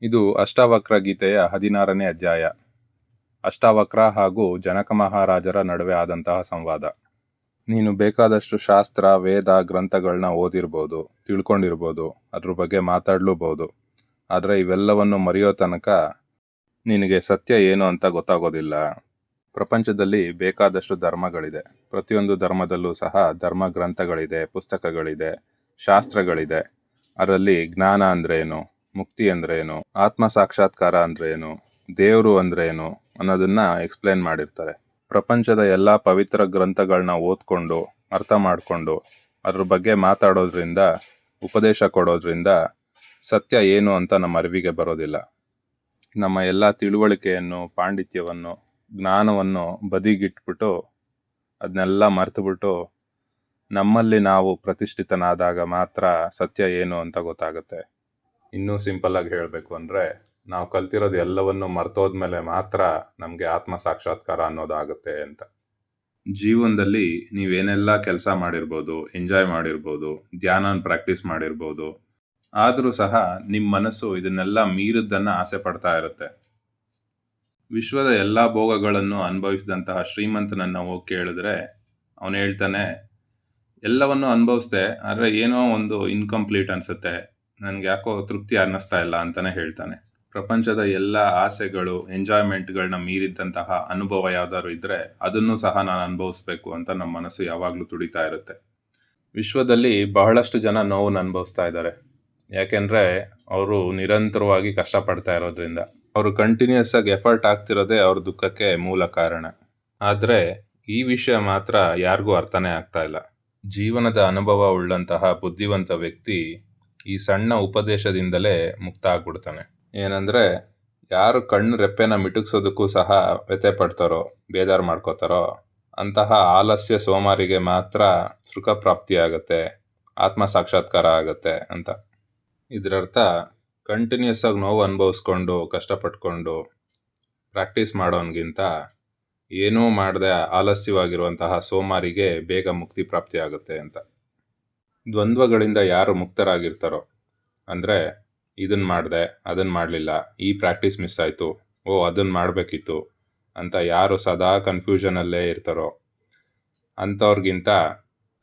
ಇದು ಅಷ್ಟಾವಕ್ರ ಗೀತೆಯ 16ನೇ ಅಧ್ಯಾಯ. ಅಷ್ಟಾವಕ್ರ ಹಾಗೂ ಜನಕ ಮಹಾರಾಜರ ನಡುವೆ ಆದಂತಹ ಸಂವಾದ. ನೀನು ಬೇಕಾದಷ್ಟು ಶಾಸ್ತ್ರ, ವೇದ, ಗ್ರಂಥಗಳನ್ನ ಓದಿರ್ಬೋದು, ತಿಳ್ಕೊಂಡಿರ್ಬೋದು, ಅದ್ರ ಬಗ್ಗೆ ಮಾತಾಡ್ಲೂಬಹುದು. ಆದರೆ ಇವೆಲ್ಲವನ್ನು ಮರೆಯೋ ತನಕ ನಿನಗೆ ಸತ್ಯ ಏನು ಅಂತ ಗೊತ್ತಾಗೋದಿಲ್ಲ. ಪ್ರಪಂಚದಲ್ಲಿ ಬೇಕಾದಷ್ಟು ಧರ್ಮಗಳಿದೆ. ಪ್ರತಿಯೊಂದು ಧರ್ಮದಲ್ಲೂ ಸಹ ಧರ್ಮ ಗ್ರಂಥಗಳಿದೆ, ಪುಸ್ತಕಗಳಿದೆ, ಶಾಸ್ತ್ರಗಳಿದೆ. ಅದರಲ್ಲಿ ಜ್ಞಾನ ಅಂದ್ರೆ ಏನು, ಮುಕ್ತಿ ಅಂದ್ರೆ ಏನು, ಆತ್ಮ ಸಾಕ್ಷಾತ್ಕಾರ ಅಂದ್ರೆ ಏನು, ದೇವರು ಅಂದ್ರೆ ಏನು ಅನ್ನೋದನ್ನ ಎಕ್ಸ್ಪ್ಲೇನ್ ಮಾಡಿರ್ತಾರೆ. ಪ್ರಪಂಚದ ಎಲ್ಲ ಪವಿತ್ರ ಗ್ರಂಥಗಳನ್ನ ಓದ್ಕೊಂಡು ಅರ್ಥ ಮಾಡಿಕೊಂಡು ಅದ್ರ ಬಗ್ಗೆ ಮಾತಾಡೋದ್ರಿಂದ, ಉಪದೇಶ ಕೊಡೋದ್ರಿಂದ ಸತ್ಯ ಏನು ಅಂತ ನಮ್ಮ ಅರಿವಿಗೆ ಬರೋದಿಲ್ಲ. ನಮ್ಮ ಎಲ್ಲ ತಿಳುವಳಿಕೆಯನ್ನು, ಪಾಂಡಿತ್ಯವನ್ನು, ಜ್ಞಾನವನ್ನು ಬದಿಗಿಟ್ಬಿಟ್ಟು ಅದನ್ನೆಲ್ಲ ಮರೆತುಬಿಟ್ಟು ನಮ್ಮಲ್ಲಿ ನಾವು ಪ್ರತಿಷ್ಠಿತನಾದಾಗ ಮಾತ್ರ ಸತ್ಯ ಏನು ಅಂತ ಗೊತ್ತಾಗುತ್ತೆ. ಇನ್ನೂ ಸಿಂಪಲ್ ಆಗಿ ಹೇಳಬೇಕು ಅಂದರೆ, ನಾವು ಕಲ್ತಿರೋದು ಎಲ್ಲವನ್ನು ಮರ್ತೋದ್ಮೇಲೆ ಮಾತ್ರ ನಮಗೆ ಆತ್ಮ ಸಾಕ್ಷಾತ್ಕಾರ ಅನ್ನೋದಾಗುತ್ತೆ ಅಂತ. ಜೀವನದಲ್ಲಿ ನೀವೇನೆಲ್ಲ ಕೆಲಸ ಮಾಡಿರ್ಬೋದು, ಎಂಜಾಯ್ ಮಾಡಿರ್ಬೋದು, ಧ್ಯಾನ ಪ್ರಾಕ್ಟೀಸ್ ಮಾಡಿರ್ಬೋದು, ಆದರೂ ಸಹ ನಿಮ್ಮ ಮನಸ್ಸು ಇದನ್ನೆಲ್ಲ ಮೀರಿದ್ದನ್ನು ಆಸೆ ಪಡ್ತಾ ಇರುತ್ತೆ. ವಿಶ್ವದ ಎಲ್ಲ ಭೋಗಗಳನ್ನು ಅನುಭವಿಸಿದಂತಹ ಶ್ರೀಮಂತನನ್ನು ಹೋಗಿ ಕೇಳಿದ್ರೆ ಅವನು ಹೇಳ್ತಾನೆ, ಎಲ್ಲವನ್ನು ಅನುಭವಿಸ್ದೆ, ಆದರೆ ಏನೋ ಒಂದು ಇನ್ಕಂಪ್ಲೀಟ್ ಅನಿಸುತ್ತೆ, ನನಗೆ ಯಾಕೋ ತೃಪ್ತಿ ಅನ್ನಿಸ್ತಾ ಇಲ್ಲ ಅಂತಾನೆ ಹೇಳ್ತಾನೆ. ಪ್ರಪಂಚದ ಎಲ್ಲ ಆಸೆಗಳು, ಎಂಜಾಯ್ಮೆಂಟ್ಗಳನ್ನ ಮೀರಿದ್ದಂತಹ ಅನುಭವ ಯಾವ್ದಾದ್ರು ಇದ್ದರೆ ಅದನ್ನು ಸಹ ನಾನು ಅನುಭವಿಸ್ಬೇಕು ಅಂತ ನಮ್ಮ ಮನಸ್ಸು ಯಾವಾಗಲೂ ತುಡಿತಾ ಇರುತ್ತೆ. ವಿಶ್ವದಲ್ಲಿ ಬಹಳಷ್ಟು ಜನ ನೋವನ್ನು ಅನುಭವಿಸ್ತಾ ಇದ್ದಾರೆ. ಯಾಕೆಂದರೆ ಅವರು ನಿರಂತರವಾಗಿ ಕಷ್ಟಪಡ್ತಾ ಇರೋದ್ರಿಂದ. ಅವರು ಕಂಟಿನ್ಯೂಸ್ ಆಗಿ ಎಫರ್ಟ್ ಆಗ್ತಿರೋದೇ ಅವ್ರ ದುಃಖಕ್ಕೆ ಮೂಲ ಕಾರಣ. ಆದರೆ ಈ ವಿಷಯ ಮಾತ್ರ ಯಾರಿಗೂ ಅರ್ಥನೇ ಆಗ್ತಾ ಇಲ್ಲ. ಜೀವನದ ಅನುಭವ ಉಳ್ಳಂತಹ ಬುದ್ಧಿವಂತ ವ್ಯಕ್ತಿ ಈ ಸಣ್ಣ ಉಪದೇಶದಿಂದಲೇ ಮುಕ್ತ ಆಗ್ಬಿಡ್ತಾನೆ. ಏನಂದರೆ, ಯಾರು ಕಣ್ಣು ರೆಪ್ಪೆನ ಮಿಟುಕ್ಸೋದಕ್ಕೂ ಸಹ ವ್ಯಥೆ ಪಡ್ತಾರೋ, ಬೇಜಾರು ಮಾಡ್ಕೋತಾರೋ ಅಂತಹ ಆಲಸ್ಯ ಸೋಮಾರಿಗೆ ಮಾತ್ರ ಸುಖ ಪ್ರಾಪ್ತಿ ಆಗುತ್ತೆ, ಆತ್ಮ ಸಾಕ್ಷಾತ್ಕಾರ ಆಗುತ್ತೆ ಅಂತ. ಇದರರ್ಥ ಕಂಟಿನ್ಯೂಸ್ ಆಗಿ ನೋವು ಅನುಭವಿಸ್ಕೊಂಡು ಕಷ್ಟಪಟ್ಕೊಂಡು ಪ್ರಾಕ್ಟೀಸ್ ಮಾಡೋನ್ಗಿಂತ ಏನೂ ಮಾಡದೆ ಆಲಸ್ಯವಾಗಿರುವಂತಹ ಸೋಮಾರಿಗೆ ಬೇಗ ಮುಕ್ತಿ ಪ್ರಾಪ್ತಿ ಆಗುತ್ತೆ ಅಂತ. ದ್ವಂದ್ವಗಳಿಂದ ಯಾರು ಮುಕ್ತರಾಗಿರ್ತಾರೋ, ಅಂದರೆ ಇದನ್ನು ಮಾಡಿದೆ, ಅದನ್ನು ಮಾಡಲಿಲ್ಲ, ಈ ಪ್ರಾಕ್ಟೀಸ್ ಮಿಸ್ ಆಯಿತು, ಅದನ್ನು ಮಾಡಬೇಕಿತ್ತು ಅಂತ ಯಾರು ಸದಾ ಕನ್ಫ್ಯೂಷನಲ್ಲೇ ಇರ್ತಾರೋ ಅಂಥವ್ರಿಗಿಂತ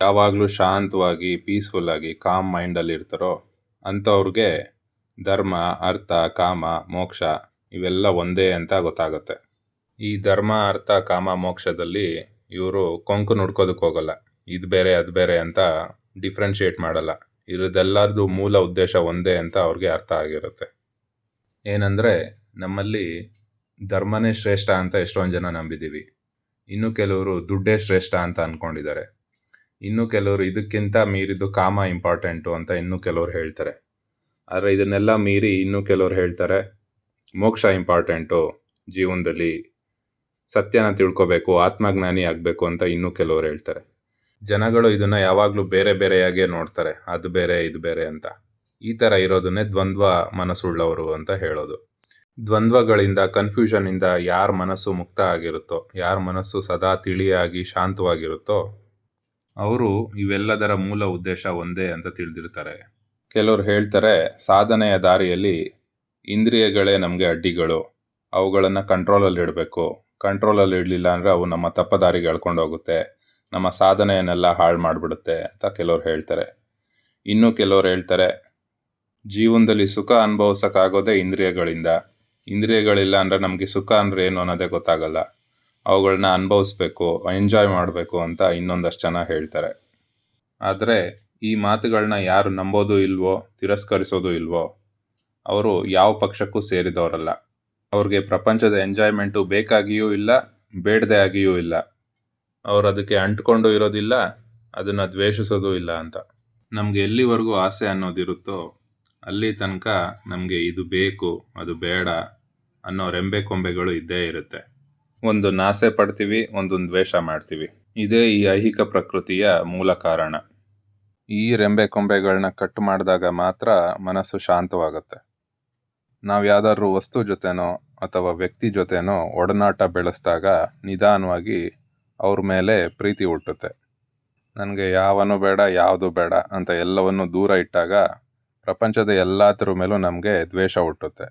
ಯಾವಾಗಲೂ ಶಾಂತವಾಗಿ, ಪೀಸ್ಫುಲ್ಲಾಗಿ, ಕಾಮ್ ಮೈಂಡಲ್ಲಿ ಇರ್ತಾರೋ ಅಂಥವ್ರಿಗೆ ಧರ್ಮ, ಅರ್ಥ, ಕಾಮ, ಮೋಕ್ಷ ಇವೆಲ್ಲ ಒಂದೇ ಅಂತ ಗೊತ್ತಾಗುತ್ತೆ. ಈ ಧರ್ಮ, ಅರ್ಥ, ಕಾಮ, ಮೋಕ್ಷದಲ್ಲಿ ಇವರು ಕೊಂಕು ನುಡ್ಕೋದಕ್ಕೆ ಹೋಗಲ್ಲ. ಇದು ಬೇರೆ ಅದು ಬೇರೆ ಅಂತ ಡಿಫ್ರೆನ್ಷಿಯೇಟ್ ಮಾಡಲ್ಲ. ಇರೋದೆಲ್ಲರದು ಮೂಲ ಉದ್ದೇಶ ಒಂದೇ ಅಂತ ಅವ್ರಿಗೆ ಅರ್ಥ ಆಗಿರುತ್ತೆ. ಏನಂದರೆ, ನಮ್ಮಲ್ಲಿ ಧರ್ಮನೇ ಶ್ರೇಷ್ಠ ಅಂತ ಎಷ್ಟೊಂದು ಜನ ನಂಬಿದ್ದೀವಿ. ಇನ್ನು ಕೆಲವರು ದುಡ್ಡೇ ಶ್ರೇಷ್ಠ ಅಂತ ಅಂದ್ಕೊಂಡಿದ್ದಾರೆ. ಇನ್ನು ಕೆಲವರು ಇದಕ್ಕಿಂತ ಮೀರಿದ್ದು ಕಾಮ ಇಂಪಾರ್ಟೆಂಟು ಅಂತ ಇನ್ನೂ ಕೆಲವರು ಹೇಳ್ತಾರೆ. ಆದರೆ ಇದನ್ನೆಲ್ಲ ಮೀರಿ ಇನ್ನೂ ಕೆಲವರು ಹೇಳ್ತಾರೆ ಮೋಕ್ಷ ಇಂಪಾರ್ಟೆಂಟು, ಜೀವನದಲ್ಲಿ ಸತ್ಯನ ತಿಳ್ಕೊಬೇಕು, ಆತ್ಮಜ್ಞಾನಿ ಆಗಬೇಕು ಅಂತ ಇನ್ನೂ ಕೆಲವರು ಹೇಳ್ತಾರೆ. ಜನಗಳು ಇದನ್ನು ಯಾವಾಗಲೂ ಬೇರೆ ಬೇರೆಯಾಗೇ ನೋಡ್ತಾರೆ, ಅದು ಬೇರೆ ಇದು ಬೇರೆ ಅಂತ. ಈ ಥರ ಇರೋದನ್ನೇ ದ್ವಂದ್ವ ಮನಸ್ಸುಳ್ಳವರು ಅಂತ ಹೇಳೋದು. ದ್ವಂದ್ವಗಳಿಂದ, ಕನ್ಫ್ಯೂಷನಿಂದ ಯಾರ ಮನಸ್ಸು ಮುಕ್ತ ಆಗಿರುತ್ತೋ, ಯಾರ ಮನಸ್ಸು ಸದಾ ತಿಳಿಯಾಗಿ ಶಾಂತವಾಗಿರುತ್ತೋ ಅವರು ಇವೆಲ್ಲದರ ಮೂಲ ಉದ್ದೇಶ ಒಂದೇ ಅಂತ ತಿಳಿದಿರ್ತಾರೆ. ಕೆಲವರು ಹೇಳ್ತಾರೆ, ಸಾಧನೆಯ ದಾರಿಯಲ್ಲಿ ಇಂದ್ರಿಯಗಳೇ ನಮಗೆ ಅಡ್ಡಿಗಳು, ಅವುಗಳನ್ನು ಕಂಟ್ರೋಲಲ್ಲಿ ಇಡಬೇಕು, ಕಂಟ್ರೋಲಲ್ಲಿ ಇಡಲಿಲ್ಲ ಅಂದರೆ ಅವು ನಮ್ಮ ತಪ್ಪ ದಾರಿಗೆ ಎಳ್ಕೊಂಡು ಹೋಗುತ್ತೆ, ನಮ್ಮ ಸಾಧನೆಯನ್ನೆಲ್ಲ ಹಾಳು ಮಾಡಿಬಿಡುತ್ತೆ ಅಂತ ಕೆಲವ್ರು ಹೇಳ್ತಾರೆ. ಇನ್ನೂ ಕೆಲವ್ರು ಹೇಳ್ತಾರೆ, ಜೀವನದಲ್ಲಿ ಸುಖ ಅನುಭವಿಸೋಕ್ಕಾಗೋದೇ ಇಂದ್ರಿಯಗಳಿಂದ, ಇಂದ್ರಿಯಗಳಿಲ್ಲ ಅಂದರೆ ನಮಗೆ ಸುಖ ಅಂದರೆ ಏನು ಅನ್ನೋದೇ ಗೊತ್ತಾಗಲ್ಲ, ಅವುಗಳನ್ನ ಅನುಭವಿಸ್ಬೇಕು, ಎಂಜಾಯ್ ಮಾಡಬೇಕು ಅಂತ ಇನ್ನೊಂದಷ್ಟು ಜನ ಹೇಳ್ತಾರೆ. ಆದರೆ ಈ ಮಾತುಗಳನ್ನ ಯಾರು ನಂಬೋದು ಇಲ್ವೋ, ತಿರಸ್ಕರಿಸೋದು ಇಲ್ವೋ ಅವರು ಯಾವ ಪಕ್ಷಕ್ಕೂ ಸೇರಿದವರಲ್ಲ. ಅವ್ರಿಗೆ ಪ್ರಪಂಚದ ಎಂಜಾಯ್ಮೆಂಟು ಬೇಕಾಗಿಯೂ ಇಲ್ಲ, ಬೇಡದೇ ಆಗಿಯೂ ಇಲ್ಲ. ಅವರು ಅದಕ್ಕೆ ಅಂಟ್ಕೊಂಡು ಇರೋದಿಲ್ಲ, ಅದನ್ನು ದ್ವೇಷಿಸೋದು ಇಲ್ಲ ಅಂತ. ನಮಗೆ ಎಲ್ಲಿವರೆಗೂ ಆಸೆ ಅನ್ನೋದಿರುತ್ತೋ ಅಲ್ಲಿ ತನಕ ನಮಗೆ ಇದು ಬೇಕು, ಅದು ಬೇಡ ಅನ್ನೋ ರೆಂಬೆ ಕೊಂಬೆಗಳು ಇದ್ದೇ ಇರುತ್ತೆ. ಒಂದನ್ನು ಆಸೆ ಪಡ್ತೀವಿ, ಒಂದನ್ನು ದ್ವೇಷ ಮಾಡ್ತೀವಿ. ಇದೇ ಈ ಐಹಿಕ ಪ್ರಕೃತಿಯ ಮೂಲ ಕಾರಣ. ಈ ರೆಂಬೆ ಕೊಂಬೆಗಳನ್ನ ಕಟ್ ಮಾಡಿದಾಗ ಮಾತ್ರ ಮನಸ್ಸು ಶಾಂತವಾಗುತ್ತೆ. ನಾವು ಯಾವುದಾದ್ರೂ ವಸ್ತು ಜೊತೆನೋ ಅಥವಾ ವ್ಯಕ್ತಿ ಜೊತೆನೋ ಒಡನಾಟ ಬೆಳೆಸಿದಾಗ ನಿಧಾನವಾಗಿ ಅವ್ರ ಮೇಲೆ ಪ್ರೀತಿ ಹುಟ್ಟುತ್ತೆ. ನನಗೆ ಯಾವನೂ ಬೇಡ, ಯಾವುದು ಬೇಡ ಅಂತ ಎಲ್ಲವನ್ನು ದೂರ ಇಟ್ಟಾಗ ಪ್ರಪಂಚದ ಎಲ್ಲದರ ಮೇಲೂ ನಮಗೆ ದ್ವೇಷ ಹುಟ್ಟುತ್ತೆ.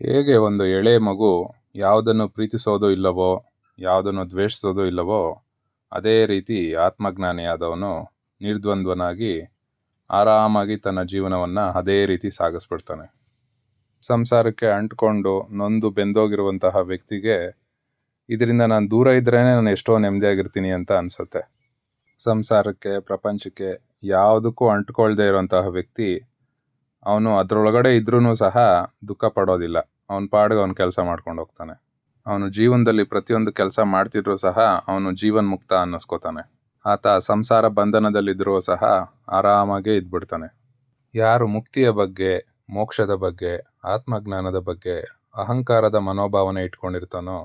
ಹೇಗೆ ಒಂದು ಎಳೆ ಮಗು ಯಾವುದನ್ನು ಪ್ರೀತಿಸೋದು ಇಲ್ಲವೋ, ಯಾವುದನ್ನು ದ್ವೇಷಿಸೋದು ಇಲ್ಲವೋ, ಅದೇ ರೀತಿ ಆತ್ಮಜ್ಞಾನಿಯಾದವನು ನಿರ್ದ್ವಂದ್ವನಾಗಿ ಆರಾಮಾಗಿ ತನ್ನ ಜೀವನವನ್ನು ಅದೇ ರೀತಿ ಸಾಗಿಸ್ಬಿಡ್ತಾನೆ. ಸಂಸಾರಕ್ಕೆ ಅಂಟ್ಕೊಂಡು ನೊಂದು ಬೆಂದೋಗಿರುವಂತಹ ವ್ಯಕ್ತಿಗೆ ಇದರಿಂದ ನಾನು ದೂರ ಇದ್ರೇ ನಾನು ಎಷ್ಟೋ ನೆಮ್ಮದಿಯಾಗಿರ್ತೀನಿ ಅಂತ ಅನಿಸುತ್ತೆ. ಸಂಸಾರಕ್ಕೆ, ಪ್ರಪಂಚಕ್ಕೆ ಯಾವುದಕ್ಕೂ ಅಂಟ್ಕೊಳ್ದೇ ಇರುವಂತಹ ವ್ಯಕ್ತಿ ಅವನು ಅದರೊಳಗಡೆ ಇದ್ರೂ ಸಹ ದುಃಖ ಪಡೋದಿಲ್ಲ. ಅವನ ಪಾಡಿಗೆ ಅವನು ಕೆಲಸ ಮಾಡ್ಕೊಂಡು ಹೋಗ್ತಾನೆ. ಅವನು ಜೀವನದಲ್ಲಿ ಪ್ರತಿಯೊಂದು ಕೆಲಸ ಮಾಡ್ತಿದ್ರೂ ಸಹ ಅವನು ಜೀವನ್ಮುಕ್ತ ಅನ್ನಿಸ್ಕೋತಾನೆ. ಆತ ಸಂಸಾರ ಬಂಧನದಲ್ಲಿದ್ದರೂ ಸಹ ಆರಾಮಾಗೇ ಇದ್ಬಿಡ್ತಾನೆ. ಯಾರು ಮುಕ್ತಿಯ ಬಗ್ಗೆ, ಮೋಕ್ಷದ ಬಗ್ಗೆ, ಆತ್ಮಜ್ಞಾನದ ಬಗ್ಗೆ ಅಹಂಕಾರದ ಮನೋಭಾವನೆ ಇಟ್ಕೊಂಡಿರ್ತಾನೋ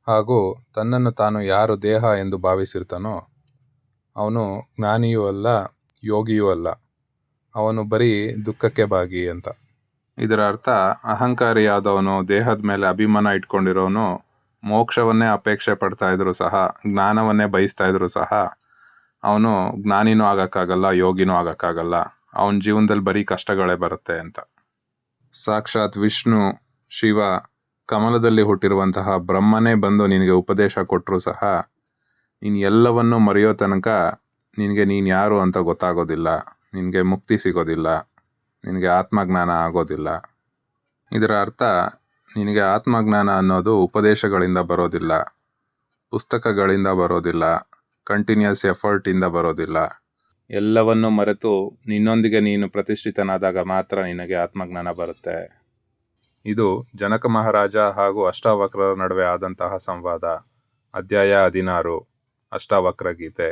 ಹಾಗೂ ತನ್ನನ್ನು ತಾನು ಯಾರು ದೇಹ ಎಂದು ಭಾವಿಸಿರ್ತಾನೋ ಅವನು ಜ್ಞಾನಿಯೂ ಅಲ್ಲ, ಯೋಗಿಯೂ ಅಲ್ಲ. ಅವನು ಬರೀ ದುಃಖಕ್ಕೆ ಭಾಗಿ ಅಂತ. ಇದರ ಅರ್ಥ ಅಹಂಕಾರಿಯಾದವನು, ದೇಹದ ಮೇಲೆ ಅಭಿಮಾನ ಇಟ್ಕೊಂಡಿರೋನು ಮೋಕ್ಷವನ್ನೇ ಅಪೇಕ್ಷೆ ಪಡ್ತಾ ಇದ್ರು ಸಹ, ಜ್ಞಾನವನ್ನೇ ಬಯಸ್ತಾ ಇದ್ರು ಸಹ ಅವನು ಜ್ಞಾನಿನೂ ಆಗೋಕ್ಕಾಗಲ್ಲ, ಯೋಗಿನೂ ಆಗೋಕ್ಕಾಗಲ್ಲ. ಅವನ ಜೀವನದಲ್ಲಿ ಬರೀ ಕಷ್ಟಗಳೇ ಬರುತ್ತೆ ಅಂತ. ಸಾಕ್ಷಾತ್ ವಿಷ್ಣು, ಶಿವ, ಕಮಲದಲ್ಲಿ ಹುಟ್ಟಿರುವಂತಹ ಬ್ರಹ್ಮನೇ ಬಂದು ನಿನಗೆ ಉಪದೇಶ ಕೊಟ್ಟರೂ ಸಹ ನೀನು ಎಲ್ಲವನ್ನೂ ಮರೆಯೋ ತನಕ ನಿನಗೆ ನೀನು ಯಾರು ಅಂತ ಗೊತ್ತಾಗೋದಿಲ್ಲ, ನಿನಗೆ ಮುಕ್ತಿ ಸಿಗೋದಿಲ್ಲ, ನಿನಗೆ ಆತ್ಮಜ್ಞಾನ ಆಗೋದಿಲ್ಲ. ಇದರ ಅರ್ಥ ನಿನಗೆ ಆತ್ಮಜ್ಞಾನ ಅನ್ನೋದು ಉಪದೇಶಗಳಿಂದ ಬರೋದಿಲ್ಲ, ಪುಸ್ತಕಗಳಿಂದ ಬರೋದಿಲ್ಲ, ಕಂಟಿನ್ಯೂಸ್ ಎಫರ್ಟಿಂದ ಬರೋದಿಲ್ಲ. ಎಲ್ಲವನ್ನೂ ಮರೆತು ನಿನ್ನೊಂದಿಗೆ ನೀನು ಪ್ರತಿಷ್ಠಿತನಾದಾಗ ಮಾತ್ರ ನಿನಗೆ ಆತ್ಮಜ್ಞಾನ ಬರುತ್ತೆ. ಇದು ಜನಕ ಮಹಾರಾಜ ಹಾಗೂ ಅಷ್ಟಾವಕ್ರರ ನಡುವೆ ಆದಂತಹ ಸಂವಾದ. ಅಧ್ಯಾಯ 16 ಅಷ್ಟಾವಕ್ರ ಗೀತೆ.